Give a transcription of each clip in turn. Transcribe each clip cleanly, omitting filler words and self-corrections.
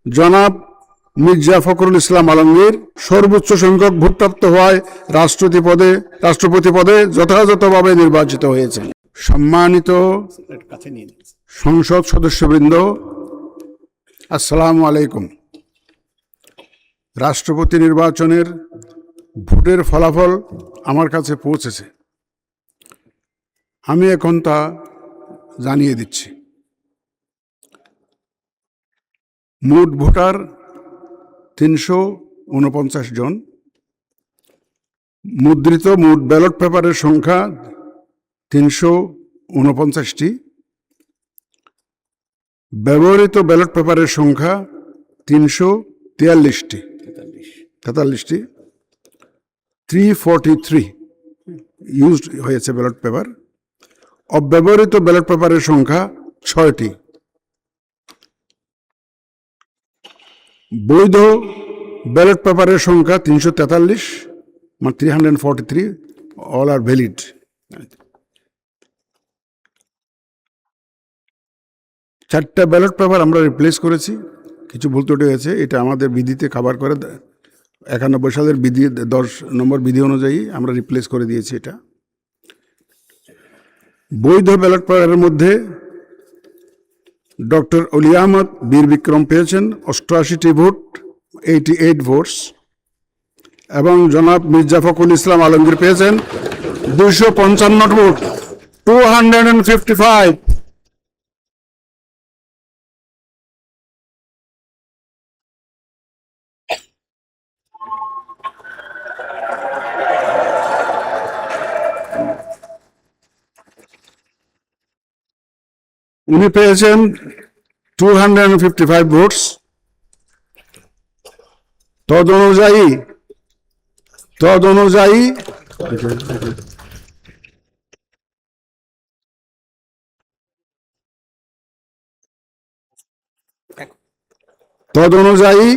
জনাব মির্জা ফখরুল ইসলাম আলমগীর সর্বোচ্চ সংখ্যক ভোটপ্রাপ্ত হওয়ায় রাষ্ট্রপতি পদে যথাযথভাবে নির্বাচিত হয়েছেন। সম্মানিত সংসদ সদস্যবৃন্দ, আসসালামু আলাইকুম। রাষ্ট্রপতি নির্বাচনের ভোটের ফলাফল আমার কাছে পৌঁছেছে। আমি এখন তা জানিয়ে দিচ্ছি। মোট ভোটার ৩৪৯ জন। মুদ্রিত মোট ব্যালট পেপারের সংখ্যা ৩৪৯টি। ব্যবহৃত ব্যালট পেপারের সংখ্যা ৩৪৩টি। 343 ইউজড হয়েছে ব্যালট পেপার। অব্যবহৃত ব্যালট পেপারের সংখ্যা 6টি। বৈধ ব্যালট পেপারের সংখ্যা 343, মানে 343, অল আর ভ্যালিড। চারটা ব্যালট পেপার আমরা রিপ্লেস করেছি, কিছু ভুল ত্রুটি হয়েছে। এটা আমাদের বিধিতে কভার করে 91 সালের বিধি 10 নম্বর বিধি অনুযায়ী আমরা রিপ্লেস করে দিয়েছি এটা। বৈধ ব্যালট পেপারের মধ্যে ডক্টর অলি আহমদ বীর বিক্রম পেয়েছেন 88টি ভোট, 88 ভোটস, এবং জনাব মির্জা ফখরুল ইসলাম আলমগীর পেয়েছেন 255 ভোট, 255। উনি পেয়েছেন 255 ভোটস। তদ অনুযায়ী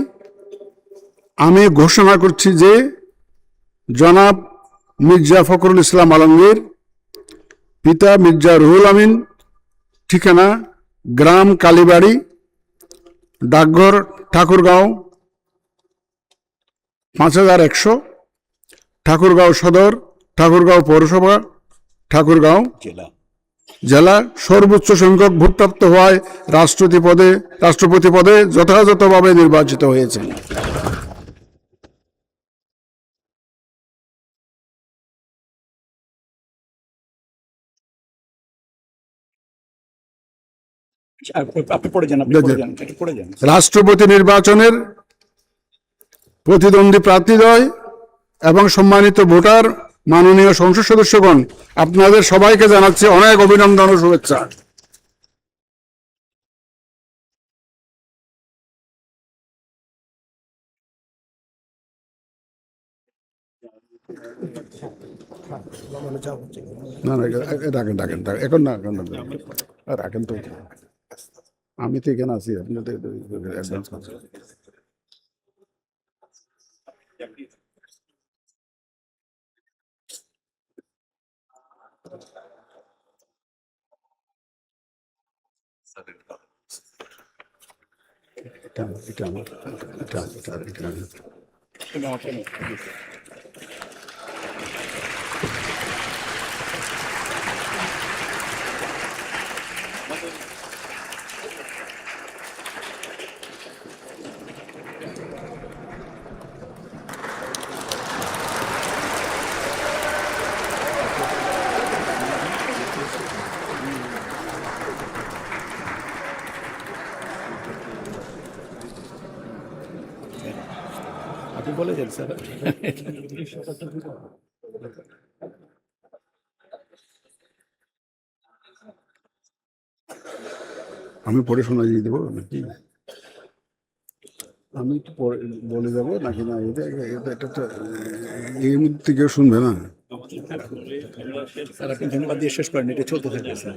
আমি ঘোষণা করছি যে জনাব মির্জা ফখরুল ইসলাম আলমগীর, পিতা মির্জা রুহুল আমিন, ঠিকানা গ্রাম কালীবাড়ি, ডাকঘর ঠাকুরগাঁও 5100, ঠাকুরগাঁও সদর, ঠাকুরগাঁও পৌরসভা, ঠাকুরগাঁও জেলা, সর্বোচ্চ সংখ্যক ভোটপ্রাপ্ত হওয়ায় রাষ্ট্রপতি পদে যথাযথভাবে নির্বাচিত হয়েছেন। রাষ্ট্রপতি নির্বাচনের প্রতিদ্বন্দ্বী প্রার্থীদ্বয় এবং সম্মানিত ভোটার, মাননীয় সংসদ সদস্যগণ, আপনাদের সবাইকে জানাচ্ছি অনেক অভিনন্দন ও শুভেচ্ছা। এখন না, রাখেন তো, আমি তো এখানে আছি, আপনাদের অ্যাডভান্স করছেন। আপনি বলেছেন স্যার, আমি পরে শোনা দিয়ে দেবো নাকি? আমি একটু পরে বলে যাবো নাকি? না, এটা এই মুহূর্তে কেউ শুনবে না। স্যার আপনি ধন্যবাদ দিয়ে শেষ করেন, এটা চলতে থাকবে স্যার।